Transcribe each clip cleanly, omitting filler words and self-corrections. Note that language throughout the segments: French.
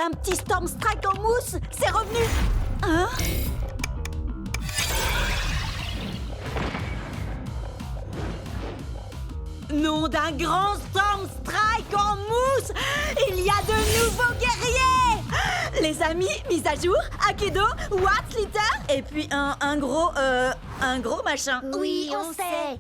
d'un petit Storm Strike en mousse, c'est revenu. Hein? Nom d'un grand Storm Strike en mousse! Il y a de nouveaux guerriers! Les amis, mise à jour, Akedo, Watts, Litter, et puis un gros machin. Oui, on sait.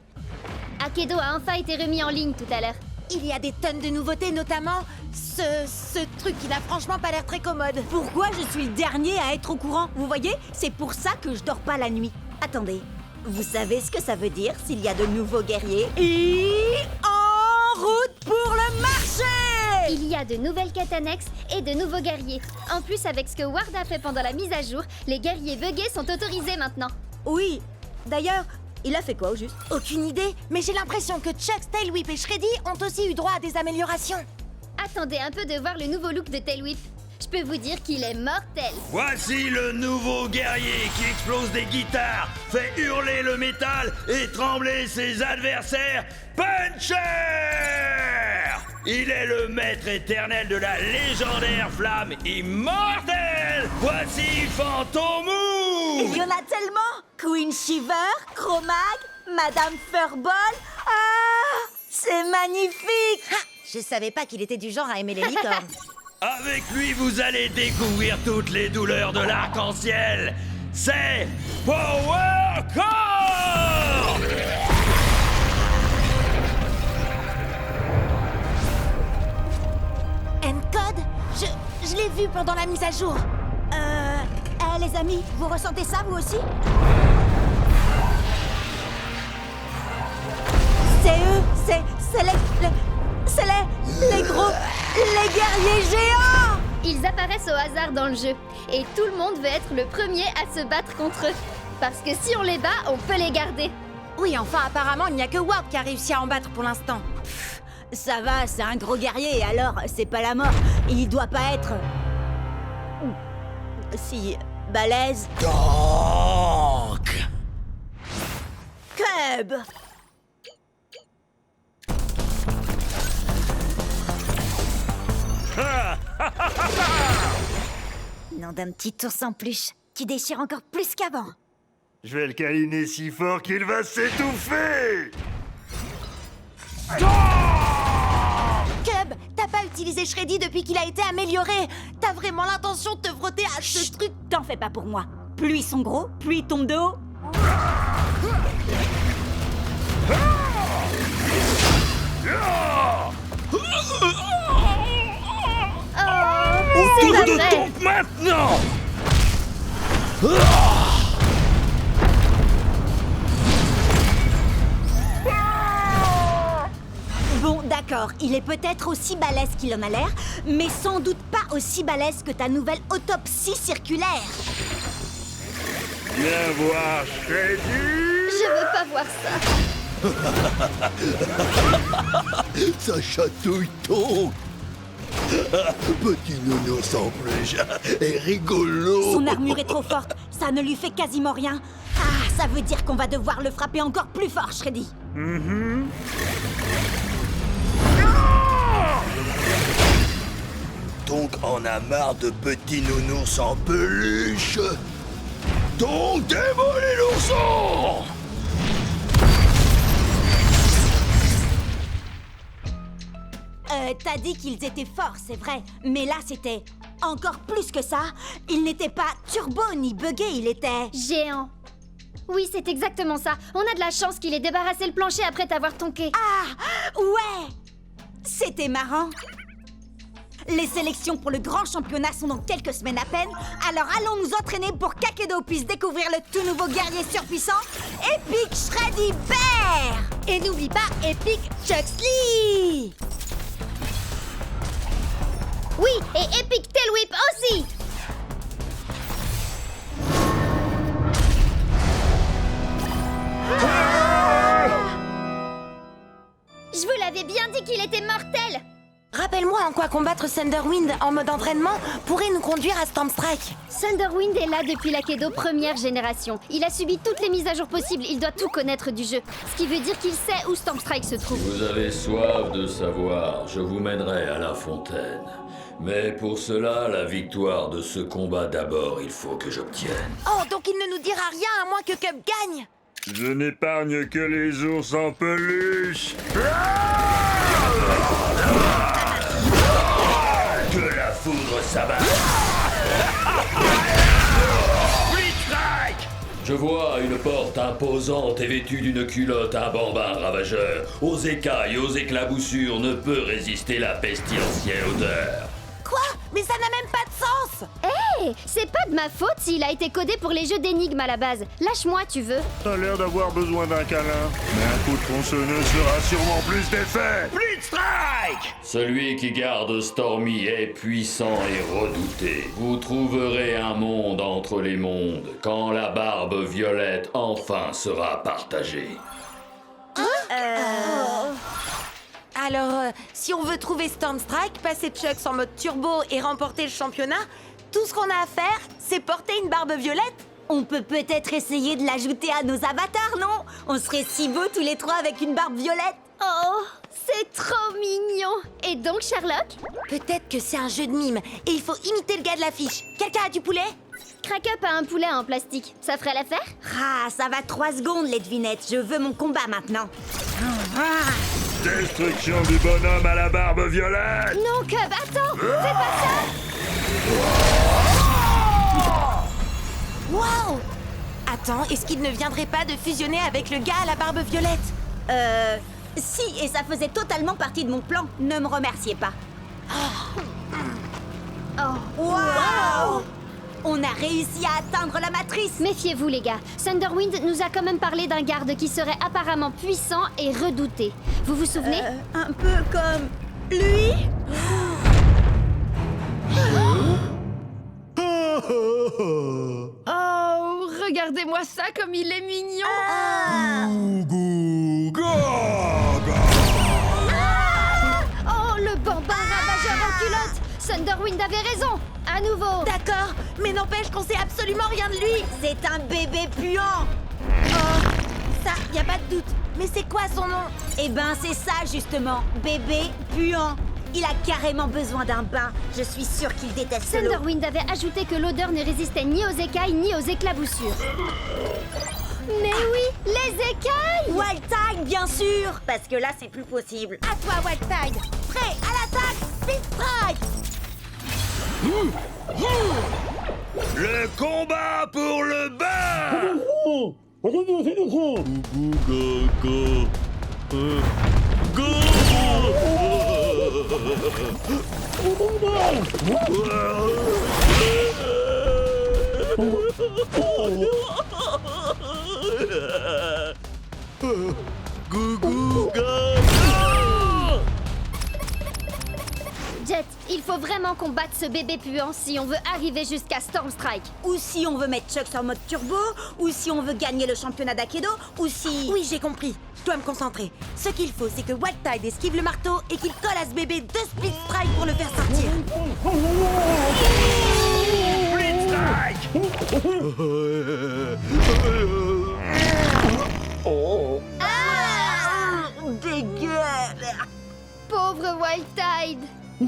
Akedo a enfin été remis en ligne tout à l'heure. Il y a des tonnes de nouveautés, notamment ce truc qui n'a franchement pas l'air très commode. Pourquoi je suis le dernier à être au courant? Vous voyez, c'est pour ça que je dors pas la nuit. Attendez, vous savez ce que ça veut dire s'il y a de nouveaux guerriers? Et en route pour le marché! Il y a de nouvelles quêtes annexes et de nouveaux guerriers. En plus, avec ce que Ward a fait pendant la mise à jour, les guerriers buggés sont autorisés maintenant. Oui, d'ailleurs, il a fait quoi au juste? Aucune idée, mais j'ai l'impression que Chuck, Tailwhip et Shreddy ont aussi eu droit à des améliorations. Attendez un peu de voir le nouveau look de Tailwhip. Je peux vous dire qu'il est mortel. Voici le nouveau guerrier qui explose des guitares, fait hurler le métal et trembler ses adversaires, Puncher! Il est le maître éternel de la légendaire flamme immortelle. Voici Fantomou! Il y en a tellement! Queen Shiver, Chromag, Madame Furball. Ah! C'est magnifique! Ha! Je savais pas qu'il était du genre à aimer les licornes. Avec lui, vous allez découvrir toutes les douleurs de l'arc-en-ciel. C'est Power Core! Encode? Je l'ai vu pendant la mise à jour. Les amis, vous ressentez ça vous aussi? C'est eux, c'est les gros, les guerriers géants! Ils apparaissent au hasard dans le jeu. Et tout le monde veut être le premier à se battre contre eux. Parce que si on les bat, on peut les garder. Oui, enfin, apparemment, il n'y a que Ward qui a réussi à en battre pour l'instant. Ça va, c'est un gros guerrier, alors c'est pas la mort. Il doit pas être... si... balèze. Donc... Cub! Nom d'un petit ours en peluche qui déchire encore plus qu'avant. Je vais le câliner si fort qu'il va s'étouffer! Cub, t'as pas utilisé Shreddy depuis qu'il a été amélioré. T'as vraiment l'intention de te frotter à ce truc? T'en fais pas pour moi. Plus ils sont gros, plus ils tombent de haut. C'est pas Autour de vrai. tombe maintenant! Bon, d'accord, il est peut-être aussi balèze qu'il en a l'air, mais sans doute pas aussi balèze que ta nouvelle autopsie circulaire. Viens voir Shreddy! Je veux pas voir ça. Ça chatouille donc. Petit nounours en peluche est rigolo. Son armure est trop forte, ça ne lui fait quasiment rien. Ah, ça veut dire qu'on va devoir le frapper encore plus fort, Shreddy. Donc on a marre de petits nounours en peluche. Donc démolis l'ourson. T'as dit qu'ils étaient forts, c'est vrai, mais là c'était encore plus que ça. Il n'était pas turbo ni buggé, il était... Géant. Oui, c'est exactement ça. On a de la chance qu'il ait débarrassé le plancher après t'avoir tonké. Ah, ouais! C'était marrant. Les sélections pour le grand championnat sont dans quelques semaines à peine, alors allons nous entraîner pour qu'Akedo puisse découvrir le tout nouveau guerrier surpuissant, Epic Shreddy Bear! Et n'oublie pas Epic Chuxley! Oui, et Epic Tailwhip aussi. Je vous l'avais bien dit qu'il était mortel. rappelle-moi en quoi combattre Thunderwind en mode entraînement pourrait nous conduire à Stormstrike. Thunderwind est là depuis l'Akedo première génération. Il a subi toutes les mises à jour possibles, il doit tout connaître du jeu. Ce qui veut dire qu'il sait où Stormstrike se trouve. Vous avez soif de savoir, je vous mènerai à la fontaine. Mais pour cela, la victoire de ce combat d'abord, il faut que j'obtienne. Oh, donc il ne nous dira rien à moins que Cub gagne. Je n'épargne que les ours en peluche. Que la foudre s'abatte. Je vois une porte imposante et vêtue d'une culotte, un bambin ravageur. Aux écailles, aux éclaboussures, ne peut résister la pestilentielle odeur. Quoi? Mais ça n'a même pas de sens. Hé, c'est pas de ma faute s'il a été codé pour les jeux d'énigmes à la base. Lâche-moi, tu veux. T'as l'air d'avoir besoin d'un câlin. Mais un coup de tronçonneuse fera sûrement plus d'effet. Blitzstrike! Celui qui garde Stormy est puissant et redouté. Vous trouverez un monde entre les mondes quand la barbe violette enfin sera partagée. Alors, si on veut trouver Stormstrike, passer Chucks en mode turbo et remporter le championnat, tout ce qu'on a à faire, c'est porter une barbe violette. On peut peut-être essayer de l'ajouter à nos avatars, non? On serait si beaux tous les trois avec une barbe violette. Oh, c'est trop mignon. Et donc, Sherlock? Peut-être que c'est un jeu de mime et il faut imiter le gars de l'affiche. Quelqu'un a du poulet? Crack Up a un poulet en plastique. Ça ferait l'affaire? Ah, ça va 3 secondes, les devinettes. Je veux mon combat maintenant. Destruction du bonhomme à la barbe violette! Non, Cub, attends! Fais pas ça! Waouh! Attends, est-ce qu'il ne viendrait pas de fusionner avec le gars à la barbe violette? Si, et ça faisait totalement partie de mon plan. Ne me remerciez pas. Oh. Waouh! On a réussi à atteindre la matrice. Méfiez-vous, les gars. Thunderwind nous a quand même parlé d'un garde qui serait apparemment puissant et redouté. Vous vous souvenez? Un peu comme lui. Oh, regardez-moi ça comme il est mignon. Oh, le bambin ravageur en culotte! Thunderwind avait raison! À nouveau! D'accord, mais n'empêche qu'on sait absolument rien de lui. C'est un bébé puant. Oh, ça, y a pas de doute. Mais c'est quoi son nom? Eh ben, c'est ça justement, bébé puant. Il a carrément besoin d'un bain. Je suis sûre qu'il déteste l'eau. Thunderwind avait ajouté que l'odeur ne résistait ni aux écailles ni aux éclaboussures. Mais oui, les écailles! Wildtide, bien sûr. Parce que là, c'est plus possible. À toi, Wildtide. Prêt, à l'attaque, Blitzstrike. Le combat pour le bain! Jet, il faut vraiment qu'on batte ce bébé puant si on veut arriver jusqu'à Stormstrike. Ou si on veut mettre Chucks en mode turbo, ou si on veut gagner le championnat d'Akedo, ou si... Oui, j'ai compris. Je dois me concentrer. Ce qu'il faut, c'est que Wildtide esquive le marteau et qu'il colle à ce bébé 2 split strike pour le faire sortir. Dégueu. Pauvre Wildtide! Jet,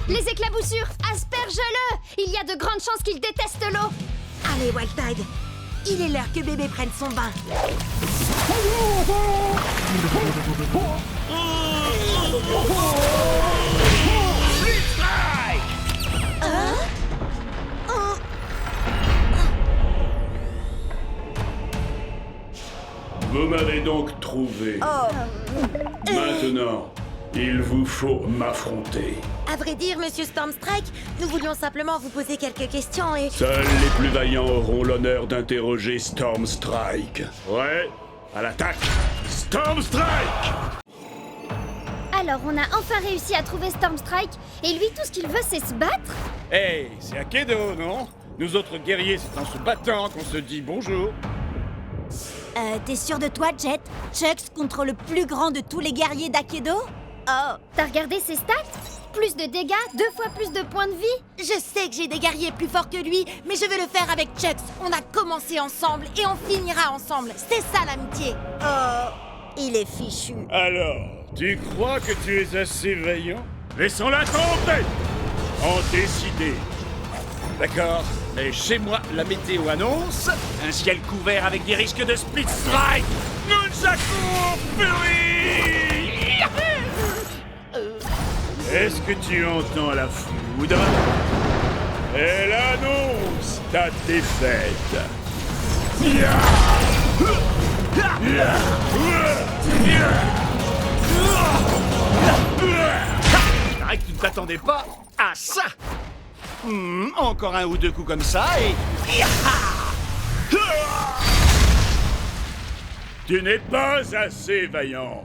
les éclaboussures, asperge-le! Il y a de grandes chances qu'il déteste l'eau! Allez, Wildtide. Il est l'heure que bébé prenne son bain. Vous m'avez donc trouvé. Maintenant, il vous faut m'affronter. À vrai dire, Monsieur Stormstrike, nous voulions simplement vous poser quelques questions et... Seuls les plus vaillants auront l'honneur d'interroger Stormstrike. Ouais, à l'attaque! Storm Strike! Alors, on a enfin réussi à trouver Stormstrike, et lui, tout ce qu'il veut, c'est se battre? Hey, c'est Akedo, non? Nous autres guerriers, c'est en se battant qu'on se dit bonjour. T'es sûr de toi, Jet? Chucks contre le plus grand de tous les guerriers d'Akedo? Oh, T'as regardé ses stats? Plus de dégâts, 2 fois plus de points de vie? Je sais que j'ai des guerriers plus forts que lui, mais je vais le faire avec Chucks. On a commencé ensemble et on finira ensemble. C'est ça l'amitié. oh, il est fichu. Alors, tu crois que tu es assez vaillant? Laissons-la tomber! En décider. D'accord, mais chez moi, la météo annonce un ciel couvert avec des risques de split strike. Nunchaku Fury! Est-ce que tu entends la foudre? Elle annonce ta défaite. Paraît que tu ne t'attendais pas à ça. Encore un ou deux coups comme ça et... Tu n'es pas assez vaillant.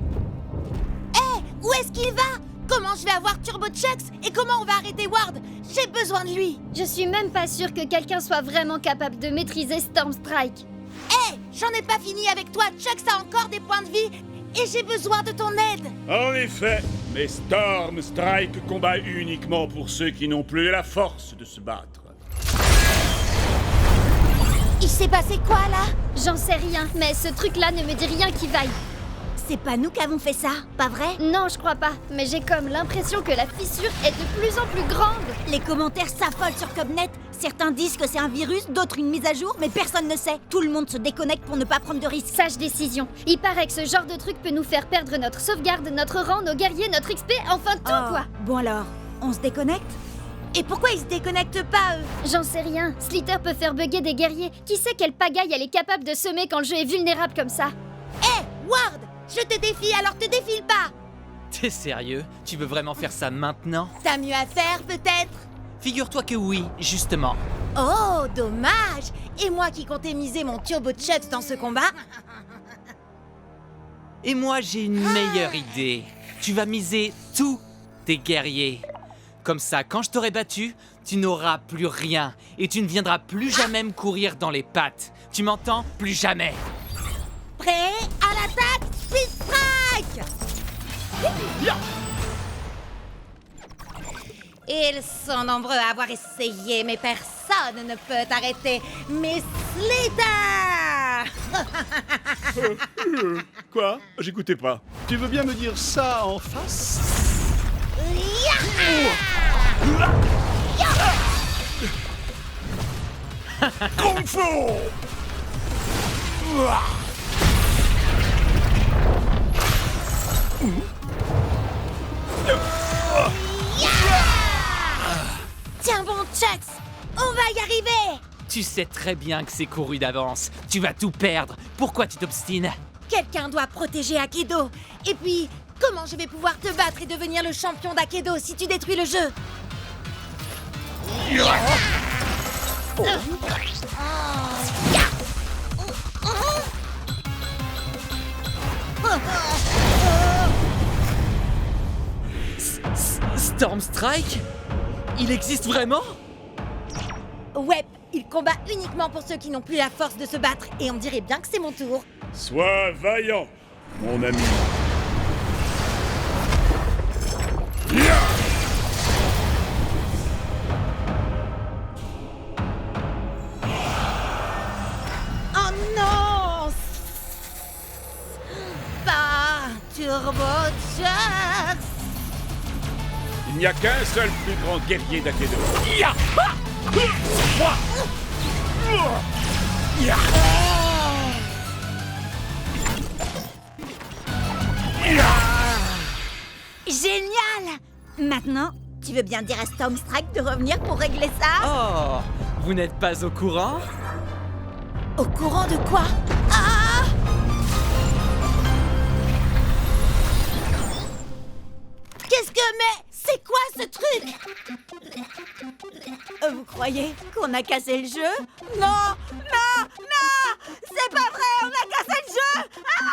Hé, où est-ce qu'il va? Comment je vais avoir Turbo Chucks? Et comment on va arrêter Ward? J'ai besoin de lui. Je suis même pas sûre que quelqu'un soit vraiment capable de maîtriser Stormstrike. Hé, j'en ai pas fini avec toi. Chucks a encore des points de vie et j'ai besoin de ton aide. En effet, mais Storm Strike combat uniquement pour ceux qui n'ont plus la force de se battre. Il s'est passé quoi là? J'en sais rien, mais ce truc-là ne me dit rien qui vaille. C'est pas nous qui avons fait ça, pas vrai? Non, je crois pas, mais j'ai comme l'impression que la fissure est de plus en plus grande. Les commentaires s'affolent sur Cobnet. Certains disent que c'est un virus, d'autres une mise à jour, mais personne ne sait. Tout le monde se déconnecte pour ne pas prendre de risques. Sage décision. Il paraît que ce genre de truc peut nous faire perdre notre sauvegarde, notre rang, nos guerriers, notre XP, enfin tout Oh, quoi. bon alors, on se déconnecte? Et pourquoi ils se déconnectent pas eux? J'en sais rien. Slither peut faire bugger des guerriers. Qui sait quelle pagaille elle est capable de semer quand le jeu est vulnérable comme ça? Hé, Ward, je te défie alors te défile pas. T'es sérieux? Tu veux vraiment faire ça maintenant? T'as mieux à faire peut-être? Figure-toi que oui, justement. Oh, dommage. Et moi qui comptais miser mon Turbo Chucks dans ce combat? Et moi, j'ai une meilleure idée. Tu vas miser tous tes guerriers. Comme ça, quand je t'aurai battu, tu n'auras plus rien. Et tu ne viendras plus jamais me courir dans les pattes. Tu m'entends? Plus jamais. Prêt à l'attaque, Speed Strike! Ils sont nombreux à avoir essayé, mais personne ne peut arrêter Miss Slither! Quoi? J'écoutais pas. Tu veux bien me dire ça en face? Kung Fu! Tiens bon, Chucks! On va y arriver! Tu sais très bien que c'est couru d'avance. Tu vas tout perdre. Pourquoi tu t'obstines? Quelqu'un doit protéger Akedo. Et puis, comment je vais pouvoir te battre et devenir le champion d'Akedo si tu détruis le jeu? Stormstrike? Il existe vraiment? Ouais, il combat uniquement pour ceux qui n'ont plus la force de se battre. Et on dirait bien que c'est mon tour. Sois vaillant, mon ami. Oh non! Pas Turbo Chucks! Il n'y a qu'un seul plus grand guerrier d'Akedo. Génial! Maintenant, tu veux bien dire à Stormstrike de revenir pour régler ça? Oh, vous n'êtes pas au courant? Au courant de quoi? Ah! Qu'est-ce que... Mais... C'est quoi ce truc? Vous croyez qu'on a cassé le jeu? Non! Non! Non! C'est pas vrai! On a cassé le jeu! Ah!